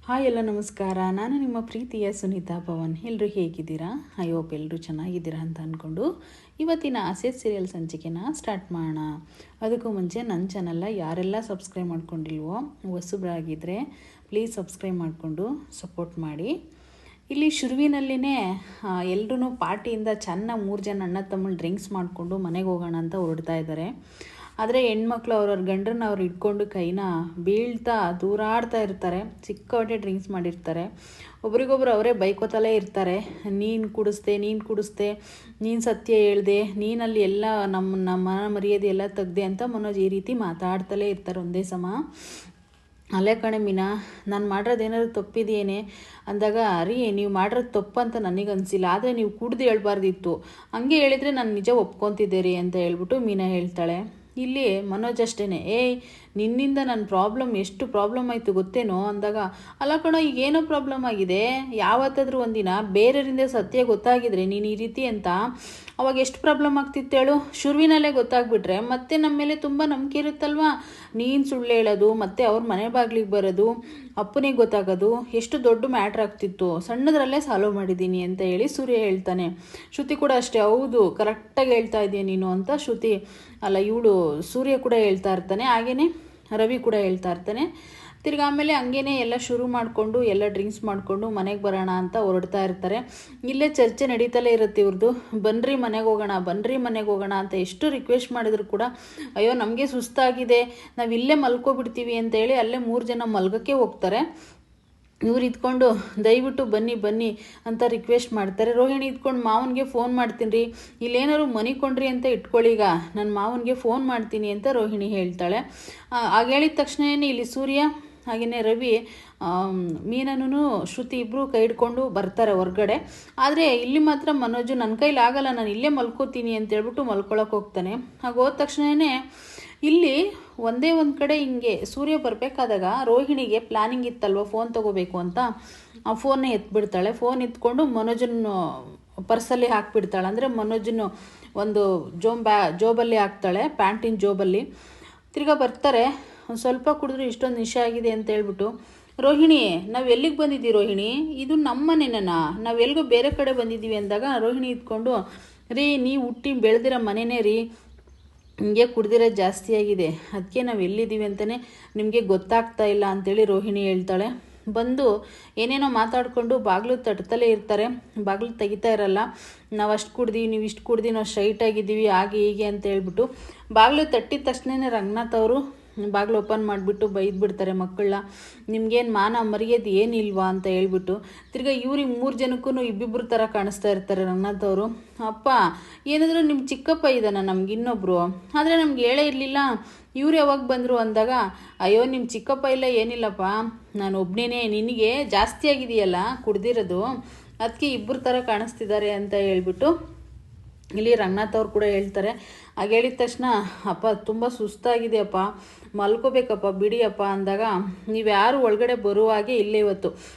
Hi ಎಲ್ಲ ನಮಸ್ಕಾರ. ನಾನು ನಿಮ್ಮ ಪ್ರೀತಿಯ ಸುನೀತಾ ಪವನ್. ಎಲ್ಲರೂ ಹೇಗಿದ್ದೀರಾ? ಐ ಹೋಪ್ ಎಲ್ಲರೂ ಚೆನ್ನಾಗಿದ್ದೀರಾ ಅಂತ ಅಂದ್ಕೊಂಡು ಇವತ್ತಿನ ಅಸೆಟ್ ಸೀರಿಯಲ್ ಸಂಚಿಕೆನ ಸ್ಟಾರ್ಟ್ ಮಾಡೋಣ. ಅದಕ್ಕೂ ಮುಂಚೆ ನನ್ನ ಚಾನಲ್ನ ಯಾರೆಲ್ಲ ಸಬ್ಸ್ಕ್ರೈಬ್ ಮಾಡ್ಕೊಂಡಿಲ್ವೋ ಹೊಸಬ್ರಾಗಿದ್ದರೆ ಪ್ಲೀಸ್ ಸಬ್ಸ್ಕ್ರೈಬ್ ಮಾಡಿಕೊಂಡು ಸಪೋರ್ಟ್ ಮಾಡಿ. ಇಲ್ಲಿ ಶುರುವಿನಲ್ಲಿನೇ ಎಲ್ಲರೂ ಪಾರ್ಟಿಯಿಂದ ಚೆನ್ನಾಗಿ 3 ಜನ ಅಣ್ಣ ತಮ್ಮ ಡ್ರಿಂಕ್ಸ್ ಮಾಡಿಕೊಂಡು ಮನೆಗೆ ಹೋಗೋಣ ಅಂತ ಹೊರಡ್ತಾ ಇದ್ದಾರೆ. ಆದರೆ ಹೆಣ್ಮಕ್ಳು ಅವ್ರವ್ರ ಗಂಡರನ್ನ ಅವ್ರು ಇಟ್ಕೊಂಡು ಕೈನ ಬೀಳ್ತಾ ದೂರಾಡ್ತಾ ಇರ್ತಾರೆ. ಸಿಕ್ಕಾಪಟ್ಟೆ ಡ್ರಿಂಕ್ಸ್ ಮಾಡಿರ್ತಾರೆ. ಒಬ್ರಿಗೊಬ್ರು ಅವರೇ ಬೈಕೋತಲೇ ಇರ್ತಾರೆ. ನೀನು ಕುಡಿಸ್ದೆ, ನೀನು ಸತ್ಯ ಹೇಳ್ದೆ, ನೀನಲ್ಲಿ ಎಲ್ಲ ನಮ್ಮ ಮರ್ಯಾದೆ ಎಲ್ಲ ತೆಗ್ದೆ ಅಂತ ಮನೋಜ್ ಈ ರೀತಿ ಮಾತಾಡ್ತಲೇ ಇರ್ತಾರೆ ಒಂದೇ ಸಮ. ಅಲ್ಲೇ ಕಣೆ ಮೀನಾ, ನಾನು ಮಾಡಿರೋದು ಏನಾದ್ರು ತಪ್ಪಿದೆಯೇನೆ ಅಂದಾಗ, ಅರಿ ನೀವು ಮಾಡಿರೋದು ತಪ್ಪು ಅಂತ ನನಗೆ ಅನಿಸಿಲ್ಲ, ಆದರೆ ನೀವು ಕುಡ್ದು ಹೇಳ್ಬಾರ್ದಿತ್ತು, ಹಂಗೆ ಹೇಳಿದರೆ ನಾನು ನಿಜ ಒಪ್ಕೊತಿದ್ದೆ ರೀ ಅಂತ ಹೇಳ್ಬಿಟ್ಟು ಮೀನಾ ಹೇಳ್ತಾಳೆ. ಇಲ್ಲಿ ಮನೋಜ್ ಅಷ್ಟೇ, ನಿನ್ನಿಂದ ನನ್ನ ಎಷ್ಟು ಪ್ರಾಬ್ಲಮ್ ಆಯಿತು ಗೊತ್ತೇನೋ ಅಂದಾಗ, ಅಲ್ಲ ಕಣೋ ಈಗೇನೋ ಪ್ರಾಬ್ಲಮ್ ಆಗಿದೆ, ಯಾವತ್ತಾದರೂ ಒಂದಿನ ಬೇರೆಯವರಿಂದ ಸತ್ಯ ಗೊತ್ತಾಗಿದ್ರೆ ನೀನು ಈ ರೀತಿ ಅಂತ ಅವಾಗ ಎಷ್ಟು ಪ್ರಾಬ್ಲಮ್ ಆಗ್ತಿತ್ತು ಹೇಳು. ಶುರುವಿನಲ್ಲೇ ಗೊತ್ತಾಗ್ಬಿಟ್ರೆ ಮತ್ತೆ ನಮ್ಮ ಮೇಲೆ ತುಂಬ ನಂಬಿಕೆ ಇರುತ್ತಲ್ವಾ. ನೀನು ಸುಳ್ಳು ಹೇಳೋದು ಮತ್ತು ಅವ್ರ ಮನೆ ಬಾಗಿಲಿಗೆ ಬರೋದು, ಅಪ್ಪನಿಗೆ ಗೊತ್ತಾಗೋದು ಎಷ್ಟು ದೊಡ್ಡ ಮ್ಯಾಟ್ರ್ ಆಗ್ತಿತ್ತು, ಸಣ್ಣದ್ರಲ್ಲೇ ಸಾಲ್ವ್ ಮಾಡಿದ್ದೀನಿ ಅಂತ ಹೇಳಿ ಸೂರ್ಯ ಹೇಳ್ತಾನೆ. ಶ್ರುತಿ ಕೂಡ ಅಷ್ಟೇ, ಹೌದು ಕರೆಕ್ಟಾಗಿ ಹೇಳ್ತಾ ಇದೆಯಾ ನೀನು ಅಂತ ಶ್ರುತಿ ಅಲ್ಲ ಇವಳು ಸೂರ್ಯ ಕೂಡ ಹೇಳ್ತಾ ಇರ್ತಾನೆ. ಹಾಗೆಯೇ ರವಿ ಕೂಡ ಹೇಳ್ತಾ ಇರ್ತಾನೆ. ತಿರ್ಗಿ ಆಮೇಲೆ ಹಂಗೇನೆ ಎಲ್ಲ ಶುರು ಮಾಡಿಕೊಂಡು ಎಲ್ಲ ಡ್ರಿಂಕ್ಸ್ ಮಾಡಿಕೊಂಡು ಮನೆಗೆ ಬರೋಣ ಅಂತ ಹೊರಡ್ತಾ ಇರ್ತಾರೆ. ಇಲ್ಲೇ ಚರ್ಚೆ ನಡೀತಲೇ ಇರುತ್ತೆ ಇವ್ರದ್ದು. ಬನ್ನಿರಿ ಮನೆಗೆ ಹೋಗೋಣ ಅಂತ ಎಷ್ಟು ರಿಕ್ವೆಸ್ಟ್ ಮಾಡಿದ್ರು ಕೂಡ, ಅಯ್ಯೋ ನಮಗೆ ಸುಸ್ತಾಗಿದೆ, ನಾವು ಇಲ್ಲೇ ಮಲ್ಕೊಬಿಡ್ತೀವಿ ಅಂತೇಳಿ ಅಲ್ಲೇ 3 ಜನ ಮಲ್ಗೋಕ್ಕೆ ಹೋಗ್ತಾರೆ. ಇವ್ರು ಇದ್ಕೊಂಡು ದಯವಿಟ್ಟು ಬನ್ನಿ ಅಂತ ರಿಕ್ವೆಸ್ಟ್ ಮಾಡ್ತಾರೆ. ರೋಹಿಣಿ ಇದ್ಕೊಂಡು ಮಾವನಿಗೆ ಫೋನ್ ಮಾಡ್ತೀನಿ ರೀ, ಇಲ್ಲೇನಾದ್ರು ಮನೆ ಕೊಂಡ್ರಿ ಅಂತ ಇಟ್ಕೊಳ್ಳೀಗ, ನನ್ನ ಮಾವನಿಗೆ ಫೋನ್ ಮಾಡ್ತೀನಿ ಅಂತ ರೋಹಿಣಿ ಹೇಳ್ತಾಳೆ. ಆಗ ಹೇಳಿದ ತಕ್ಷಣವೇ ಇಲ್ಲಿ ಸೂರ್ಯ ಹಾಗೆಯೇ ರವಿ ಮೀನನೂ ಶ್ರುತಿ ಇಬ್ಬರು ಕೈ ಹಿಡ್ಕೊಂಡು ಬರ್ತಾರೆ ಹೊರಗಡೆ. ಆದರೆ ಇಲ್ಲಿ ಮಾತ್ರ ಮನೋಜು ನನ್ನ ಕೈಲಿ ಆಗಲ್ಲ, ನಾನು ಇಲ್ಲೇ ಮಲ್ಕೋತೀನಿ ಅಂತ ಹೇಳ್ಬಿಟ್ಟು ಮಲ್ಕೊಳಕ್ಕೆ ಹೋಗ್ತಾನೆ. ಹಾಗೆ ಹೋದ ತಕ್ಷಣವೇ ಇಲ್ಲಿ ಒಂದೇ ಒಂದು ಕಡೆ ಹಿಂಗೆ ಸೂರ್ಯ ಬರಬೇಕಾದಾಗ ರೋಹಿಣಿಗೆ ಪ್ಲ್ಯಾನಿಂಗ್ ಇತ್ತಲ್ವ ಫೋನ್ ತೊಗೋಬೇಕು ಅಂತ, ಆ ಫೋನ್ನ ಎತ್ಬಿಡ್ತಾಳೆ. ಫೋನ್ ಎತ್ಕೊಂಡು ಮನೋಜನ್ನು ಪರ್ಸಲ್ಲಿ ಹಾಕಿಬಿಡ್ತಾಳೆ. ಅಂದರೆ ಮನೋಜನ್ನು ಒಂದು ಜೋಬಲ್ಲಿ ಹಾಕ್ತಾಳೆ, ಪ್ಯಾಂಟಿನ ಜೋಬಲ್ಲಿ. ತಿರ್ಗಾ ಬರ್ತಾರೆ, ಒಂದು ಸ್ವಲ್ಪ ಕುಡಿದ್ರು ಇಷ್ಟೊಂದು ನಿಶೆ ಆಗಿದೆ ಅಂತ ಹೇಳ್ಬಿಟ್ಟು, ರೋಹಿಣಿ ನಾವು ಎಲ್ಲಿಗೆ ಬಂದಿದ್ದೀವಿ ರೋಹಿಣಿ, ಇದು ನಮ್ಮ ಮನೆನಾ, ನಾವು ಎಲ್ಲಿಗೋ ಬೇರೆ ಕಡೆ ಬಂದಿದ್ದೀವಿ ಅಂದಾಗ ರೋಹಿಣಿ ಇದ್ಕೊಂಡು, ರೀ ನೀವು ಹುಟ್ಟಿ ಬೆಳೆದಿರೋ ಮನೆಯೇ ರೀ, ಹಿಂಗೆ ಕುಡ್ದಿರೋದು ಜಾಸ್ತಿ ಆಗಿದೆ, ಅದಕ್ಕೆ ನಾವು ಎಲ್ಲಿದ್ದೀವಿ ಅಂತಲೇ ನಿಮಗೆ ಗೊತ್ತಾಗ್ತಾ ಇಲ್ಲ ಅಂತೇಳಿ ರೋಹಿಣಿ ಹೇಳ್ತಾಳೆ. ಬಂದು ಏನೇನೋ ಮಾತಾಡಿಕೊಂಡು ಬಾಗಿಲು ತಟ್ತಲೇ ಇರ್ತಾರೆ. ಬಾಗಿಲು ತೆಗಿತಾ ಇರಲ್ಲ. ನಾವು ಅಷ್ಟು ಕುಡ್ದು ನೀವು ಇಷ್ಟು ಕುಡ್ದು ನಾವು ಸ್ಟ್ರೈಟ್ ಆಗಿದ್ದೀವಿ ಹಾಗೆ ಹೀಗೆ ಅಂತ ಹೇಳ್ಬಿಟ್ಟು ಬಾಗಿಲು ತಟ್ಟಿದ ತಕ್ಷಣವೇ ರಂಗನಾಥ್ ಅವರು ಬಾಗಿಲು ಓಪನ್ ಮಾಡಿಬಿಟ್ಟು ಬೈದ್ಬಿಡ್ತಾರೆ ಮಕ್ಕಳನ್ನ, ನಿಮ್ಗೇನು ಮಾನ ಮರ್ಯಾದೆ ಏನಿಲ್ವಾ ಅಂತ ಹೇಳ್ಬಿಟ್ಟು. ತಿರ್ಗಿ ಇವ್ರಿಗೆ 3 ಜನಕ್ಕೂ ಇಬ್ಬಿಬ್ಬರು ಥರ ಕಾಣಿಸ್ತಾ ಇರ್ತಾರೆ ರಂಗನಾಥ್ ಅವರು. ಅಪ್ಪ ಏನಾದರೂ ನಿಮ್ಮ ಚಿಕ್ಕಪ್ಪ ಇದ್ದಾನ ನಮ್ಗೆ ಇನ್ನೊಬ್ಬರು, ಆದರೆ ನಮ್ಗೆ ಹೇಳೇ ಇರಲಿಲ್ಲ, ಇವ್ರು ಯಾವಾಗ ಬಂದರು ಅಂದಾಗ, ಅಯ್ಯೋ ನಿಮ್ಮ ಚಿಕ್ಕಪ್ಪ ಇಲ್ಲ ಏನಿಲ್ಲಪ್ಪ, ನಾನು ಒಬ್ಬನೇ, ನಿನಗೆ ಜಾಸ್ತಿ ಆಗಿದೆಯಲ್ಲ ಕುಡ್ದಿರೋದು, ಅದಕ್ಕೆ ಇಬ್ಬರು ಥರ ಕಾಣಿಸ್ತಿದ್ದಾರೆ ಅಂತ ಹೇಳ್ಬಿಟ್ಟು ಇಲ್ಲಿ ರಂಗನಾಥ್ ಅವ್ರು ಕೂಡ ಹೇಳ್ತಾರೆ. ಹಾಗೆ ಹೇಳಿದ ತಕ್ಷಣ, ಅಪ್ಪ ತುಂಬ ಸುಸ್ತಾಗಿದೆಯಪ್ಪ, ಮಲ್ಕೋಬೇಕಪ್ಪ ಬಿಡಿಯಪ್ಪ ಅಂದಾಗ, ನೀವು ಯಾರು ಒಳಗಡೆ ಬರುವಾಗೆ ಇಲ್ಲೇ ಇವತ್ತು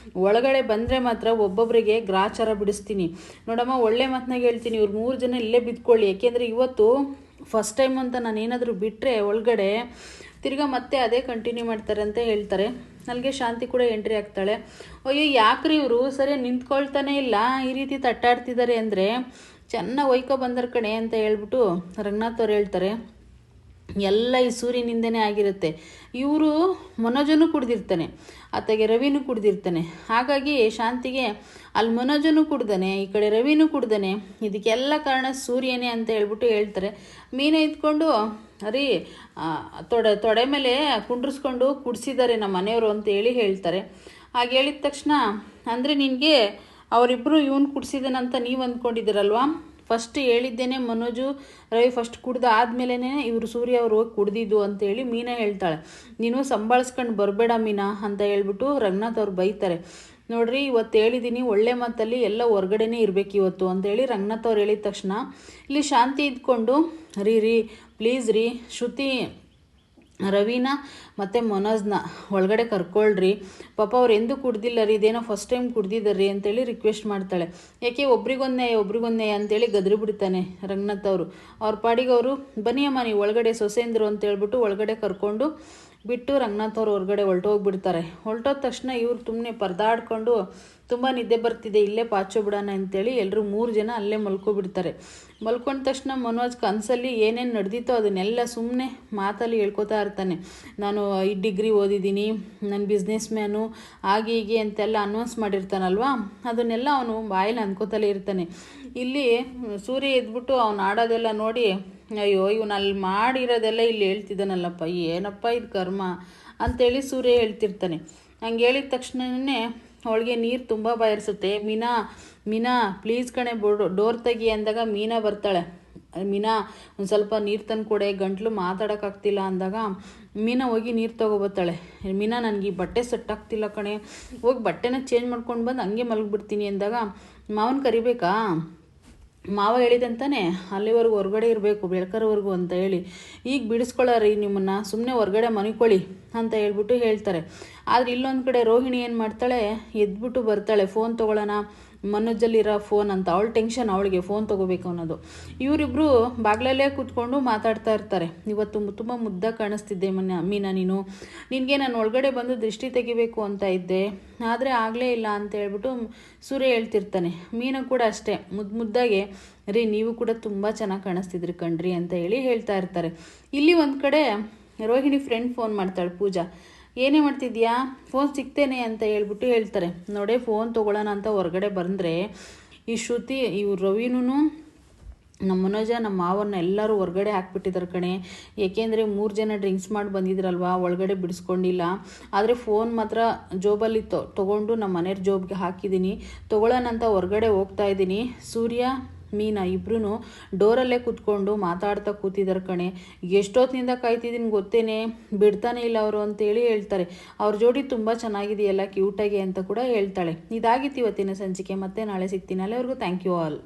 ಒಳಗಡೆ ಬಂದರೆ ಮಾತ್ರ ಒಬ್ಬೊಬ್ಬರಿಗೆ ಗ್ರಾಚಾರ ಬಿಡಿಸ್ತೀನಿ ನೋಡಮ್ಮ, ಒಳ್ಳೆ ಮಾತನಾಗ ಹೇಳ್ತೀನಿ, ಇವ್ರು 3 ಜನ ಇಲ್ಲೇ ಬಿದ್ಕೊಳ್ಳಿ, ಯಾಕೆಂದರೆ ಇವತ್ತು ಫಸ್ಟ್ ಟೈಮ್ ಅಂತ ನಾನು ಏನಾದರೂ ಬಿಟ್ಟರೆ ಒಳಗಡೆ ತಿರ್ಗಾ ಮತ್ತೆ ಅದೇ ಕಂಟಿನ್ಯೂ ಮಾಡ್ತಾರೆ ಅಂತ ಹೇಳ್ತಾರೆ. ಅಲ್ಲಿಗೆ ಶಾಂತಿ ಕೂಡ ಎಂಟ್ರಿ ಆಗ್ತಾಳೆ. ಅಯ್ಯೋ ಯಾಕ್ರಿ ಇವರು ಸರಿ ನಿಂತ್ಕೊಳ್ತಾನೆ ಇಲ್ಲ, ಈ ರೀತಿ ತಟ್ಟಾಡ್ತಿದ್ದಾರೆ ಅಂದರೆ ಚೆನ್ನಾಗಿ ಒಯ್ಕೊ ಬಂದರ ಕಣೆ ಅಂತ ಹೇಳ್ಬಿಟ್ಟು ರಂಗನಾಥ್ ಅವ್ರು ಹೇಳ್ತಾರೆ. ಎಲ್ಲ ಈ ಸೂರ್ಯನಿಂದನೇ ಆಗಿರುತ್ತೆ. ಇವರು ಮನೋಜನು ಕುಡ್ದಿರ್ತಾನೆ, ಆತಗೆ ರವಿನೂ ಕುಡ್ದಿರ್ತಾನೆ. ಹಾಗಾಗಿ ಶಾಂತಿಗೆ ಅಲ್ಲಿ ಮನೋಜನು ಕುಡ್ದಾನೆ, ಈ ಕಡೆ ರವಿನೂ ಕುಡ್ದಾನೆ, ಇದಕ್ಕೆಲ್ಲ ಕಾರಣ ಸೂರ್ಯನೇ ಅಂತ ಹೇಳ್ಬಿಟ್ಟು ಹೇಳ್ತಾರೆ. ಮೀನೇ ಇದ್ಕೊಂಡು, ಅರಿ ತೊಡೆ ಮೇಲೆ ಕುಂಡ್ರಿಸ್ಕೊಂಡು ಕುಡಿಸಿದ್ದಾರೆ ನಮ್ಮ ಮನೆಯವರು ಅಂತ ಹೇಳ್ತಾರೆ. ಹಾಗೆ ಹೇಳಿದ ತಕ್ಷಣ, ಅಂದರೆ ನಿನಗೆ ಅವರಿಬ್ಬರು ಇವನು ಕುಡಿಸಿದಾನಂತ ನೀವು ಅಂದ್ಕೊಂಡಿದ್ದೀರಲ್ವಾ, ಫಸ್ಟ್ ಹೇಳಿದ್ದೇನೆ ಮನೋಜು ರವಿ ಫಸ್ಟ್ ಕುಡ್ದು ಆದಮೇಲೆ ಇವರು ಸೂರ್ಯ ಅವರು ಹೋಗಿ ಕುಡ್ದಿದ್ದು ಅಂತೇಳಿ ಮೀನಾ ಹೇಳ್ತಾಳೆ. ನೀನು ಸಂಭಾಳಿಸ್ಕೊಂಡು ಬರಬೇಡ ಮೀನಾ ಅಂತ ಹೇಳ್ಬಿಟ್ಟು ರಂಗನಾಥ್ ಅವ್ರು ಬೈತಾರೆ. ನೋಡ್ರಿ ಇವತ್ತು ಹೇಳಿದ್ದೀನಿ, ಒಳ್ಳೆ ಮಾತಲ್ಲಿ ಎಲ್ಲ ಹೊರ್ಗಡೆನೇ ಇರಬೇಕು ಇವತ್ತು ಅಂತೇಳಿ ರಂಗನಾಥ್ ಅವ್ರು ಹೇಳಿದ ತಕ್ಷಣ ಇಲ್ಲಿ ಶಾಂತಿ ಇದ್ಕೊಂಡು, ರೀ ಪ್ಲೀಸ್ ರೀ ಶ್ರುತಿ ರವಿನ ಮತ್ತು ಮನೋಜ್ನ ಒಳಗಡೆ ಕರ್ಕೊಳ್ರಿ, ಪಾಪ ಅವ್ರು ಎಂದೂ ಕುಡ್ದಿಲ್ಲ ರೀ, ಇದೇನೋ ಫಸ್ಟ್ ಟೈಮ್ ಕುಡ್ದಿದ್ದಾರ್ರಿ ಅಂತೇಳಿ ರಿಕ್ವೆಸ್ಟ್ ಮಾಡ್ತಾಳೆ. ಯಾಕೆ ಒಬ್ರಿಗೊಂದೇ ಅಂತೇಳಿ ಗದ್ರಿ ಬಿಡ್ತಾನೆ ರಂಗನಾಥ್ ಅವರು. ಅವ್ರ ಪಾಡಿಗೆ ಅವರು, ಬನ್ನಿಯಮ್ಮ ನೀವು ಒಳಗಡೆ ಸೊಸೆಂದರು ಅಂತೇಳ್ಬಿಟ್ಟು ಒಳಗಡೆ ಕರ್ಕೊಂಡು ಬಿಟ್ಟು ರಂಗನಾಥ್ ಅವ್ರು ಹೊರಗಡೆ ಹೊರಟೋಗ್ಬಿಡ್ತಾರೆ. ಹೊರಟೋದ ತಕ್ಷಣ ಇವ್ರು ಸುಮ್ಮನೆ ಪರದಾಡ್ಕೊಂಡು ತುಂಬ ನಿದ್ದೆ ಬರ್ತಿದೆ, ಇಲ್ಲೇ ಪಾಚೋಬಿಡೋಣ ಅಂತೇಳಿ ಎಲ್ಲರೂ 3 ಜನ ಅಲ್ಲೇ ಮಲ್ಕೊಬಿಡ್ತಾರೆ. ಮಲ್ಕೊಂಡ ತಕ್ಷಣ ಮನೋಜ್ ಕನಸಲ್ಲಿ ಏನೇನು ನಡೆದಿತ್ತೋ ಅದನ್ನೆಲ್ಲ ಸುಮ್ಮನೆ ಮಾತಲ್ಲಿ ಹೇಳ್ಕೊತಾ ಇರ್ತಾನೆ. ನಾನು ಈ ಡಿಗ್ರಿ ಓದಿದ್ದೀನಿ, ನನ್ನ ಬಿಸ್ನೆಸ್ ಮ್ಯಾನು, ಹಾಗೆ ಹೀಗೆ ಅಂತೆಲ್ಲ ಅನೌನ್ಸ್ ಮಾಡಿರ್ತಾನಲ್ವ, ಅದನ್ನೆಲ್ಲ ಅವನು ಬಾಯಲ್ಲಿ ಅಂದ್ಕೋತಲೇ ಇರ್ತಾನೆ. ಇಲ್ಲಿ ಸೂರ್ಯ ಎದ್ಬಿಟ್ಟು ಅವ್ನು ಆಡೋದೆಲ್ಲ ನೋಡಿ, ಅಯ್ಯೋ ಇವನು ಅಲ್ಲಿ ಮಾಡಿರೋದೆಲ್ಲ ಇಲ್ಲಿ ಹೇಳ್ತಿದ್ದಾನಲ್ಲಪ್ಪ, ಏನಪ್ಪ ಇದು ಕರ್ಮ ಅಂತೇಳಿ ಸೂರ್ಯ ಹೇಳ್ತಿರ್ತಾನೆ. ಹಂಗೆ ಹೇಳಿದ ತಕ್ಷಣವೇ ಅವಳಿಗೆ ನೀರು ತುಂಬ ಬಾಯಿರ್ಸುತ್ತೆ. ಮೀನಾ ಪ್ಲೀಸ್ ಕಣೆ ಡೋರ್ ತೆಗಿ ಅಂದಾಗ ಮೀನಾ ಬರ್ತಾಳೆ. ಮೀನಾ ಒಂದು ಸ್ವಲ್ಪ ನೀರು ತಂದು ಕೊಡೆ, ಗಂಟ್ಲು ಮಾತಾಡೋಕ್ಕಾಗ್ತಿಲ್ಲ ಅಂದಾಗ ಮೀನಾ ಹೋಗಿ ನೀರು ತೊಗೊಬರ್ತಾಳೆ. ಮೀನಾ ನನಗೆ ಈ ಬಟ್ಟೆ ಸೆಟ್ ಆಗ್ತಿಲ್ಲ ಕಣೆ, ಹೋಗಿ ಬಟ್ಟೆನ ಚೇಂಜ್ ಮಾಡ್ಕೊಂಡು ಬಂದು ಹಂಗೆ ಮಲಗಿಬಿಡ್ತೀನಿ ಅಂದಾಗ ಮಾವನ ಕರಿಬೇಕಾ, ಮಾವ ಹೇಳಿದಂತಾನೆ ಅಲ್ಲಿವರೆಗೂ ಹೊರಗಡೆ ಇರಬೇಕು ಬೆಳ್ಕರವರೆಗೂ ಅಂತ ಹೇಳಿ, ಈಗ ಬಿಡಿಸ್ಕೊಳ್ಳಾರಿ ನಿಮ್ಮನ್ನು, ಸುಮ್ಮನೆ ಹೊರಗಡೆ ಮನಿಕೊಳ್ಳಿ ಅಂತ ಹೇಳ್ಬಿಟ್ಟು ಹೇಳ್ತಾರೆ. ಆದರೆ ಇಲ್ಲೊಂದು ಕಡೆ ರೋಹಿಣಿ ಏನು ಮಾಡ್ತಾಳೆ, ಎದ್ಬಿಟ್ಟು ಬರ್ತಾಳೆ, ಫೋನ್ ತೊಗೊಳ್ಳೋಣ ಮನೋಜಲ್ಲಿರೋ ಫೋನ್ ಅಂತ. ಅವಳು ಟೆನ್ಷನ್, ಅವಳಿಗೆ ಫೋನ್ ತೊಗೋಬೇಕು ಅನ್ನೋದು. ಇವರಿಬ್ಬರು ಬಾಗಿಲಲ್ಲೇ ಕೂತ್ಕೊಂಡು ಮಾತಾಡ್ತಾ ಇರ್ತಾರೆ. ಇವತ್ತು ತುಂಬ ಮುದ್ದಾಗಿ ಕಾಣಿಸ್ತಿದ್ದೆ ಮೀನಾ, ನಿನಗೆ ನಾನು ಒಳಗಡೆ ಬಂದು ದೃಷ್ಟಿ ತೆಗಿಬೇಕು ಅಂತ ಇದ್ದೆ, ಆದರೆ ಆಗಲೇ ಇಲ್ಲ ಅಂತ ಹೇಳ್ಬಿಟ್ಟು ಸೂರ್ಯ ಹೇಳ್ತಿರ್ತಾನೆ. ಮೀನಾ ಕೂಡ ಅಷ್ಟೇ ಮುದ್ದಾಗೆ, ರೀ ನೀವು ಕೂಡ ತುಂಬ ಚೆನ್ನಾಗಿ ಕಾಣಿಸ್ತಿದ್ರಿ ಕಣ್ರಿ ಅಂತ ಹೇಳಿ ಹೇಳ್ತಾ ಇರ್ತಾರೆ. ಇಲ್ಲಿ ಒಂದು ಕಡೆ ರೋಹಿಣಿ ಫ್ರೆಂಡ್ ಫೋನ್ ಮಾಡ್ತಾಳೆ, ಪೂಜಾ, ಏನೇ ಮಾಡ್ತಿದ್ಯಾ, ಫೋನ್ ಸಿಗ್ತೇನೆ ಅಂತ ಹೇಳ್ಬಿಟ್ಟು ಹೇಳ್ತಾರೆ. ನೋಡೇ ಫೋನ್ ತೊಗೊಳ್ಳೋಣ ಅಂತ ಹೊರಗಡೆ ಬಂದರೆ ಈ ಶ್ರುತಿ, ಇವ್ರು ರವಿನೂ ನಮ್ಮ ಮನೋಜ ನಮ್ಮ ಮಾವನ್ನ ಎಲ್ಲರೂ ಹೊರಗಡೆ ಹಾಕ್ಬಿಟ್ಟಿದ್ದಾರೆ ಕಣೆ. ಏಕೆಂದರೆ 3 ಜನ ಡ್ರಿಂಕ್ಸ್ ಮಾಡಿ ಬಂದಿದ್ರಲ್ವ, ಒಳಗಡೆ ಬಿಡಿಸ್ಕೊಂಡಿಲ್ಲ. ಆದರೆ ಫೋನ್ ಮಾತ್ರ ಜೋಬಲ್ಲಿ ತೊಗೊಂಡು ನಮ್ಮ ಮನೆಯವ್ರ ಜೋಬ್ಗೆ ಹಾಕಿದ್ದೀನಿ, ತೊಗೊಳ್ಳೋಣ ಅಂತ ಹೊರಗಡೆ ಹೋಗ್ತಾ ಇದ್ದೀನಿ. ಸೂರ್ಯ ಮೀನಾ ಇಬ್ಬರೂ ಡೋರಲ್ಲೇ ಕೂತ್ಕೊಂಡು ಮಾತಾಡ್ತಾ ಕೂತಿದ್ದಾರೆ ಕಣೆ. ಎಷ್ಟೊತ್ತಿನಿಂದ ಕಾಯ್ತಿದ್ದೀನಿ ಗೊತ್ತೇನೆ, ಬಿಡ್ತಾನೆ ಇಲ್ಲ ಅವರು ಅಂತೇಳಿ ಹೇಳ್ತಾರೆ. ಅವ್ರ ಜೋಡಿ ತುಂಬ ಚೆನ್ನಾಗಿದೆಯಲ್ಲ ಕ್ಯೂಟಾಗಿ ಅಂತ ಕೂಡ ಹೇಳ್ತಾಳೆ. ಇದಾಗಿತ್ತು ಇವತ್ತಿನ ಸಂಚಿಕೆ. ಮತ್ತೆ ನಾಳೆ ಸಿಗ್ತೀನಿ. ಅಲ್ಲಿವರೆಗೂ ಥ್ಯಾಂಕ್ ಯು ಆಲ್.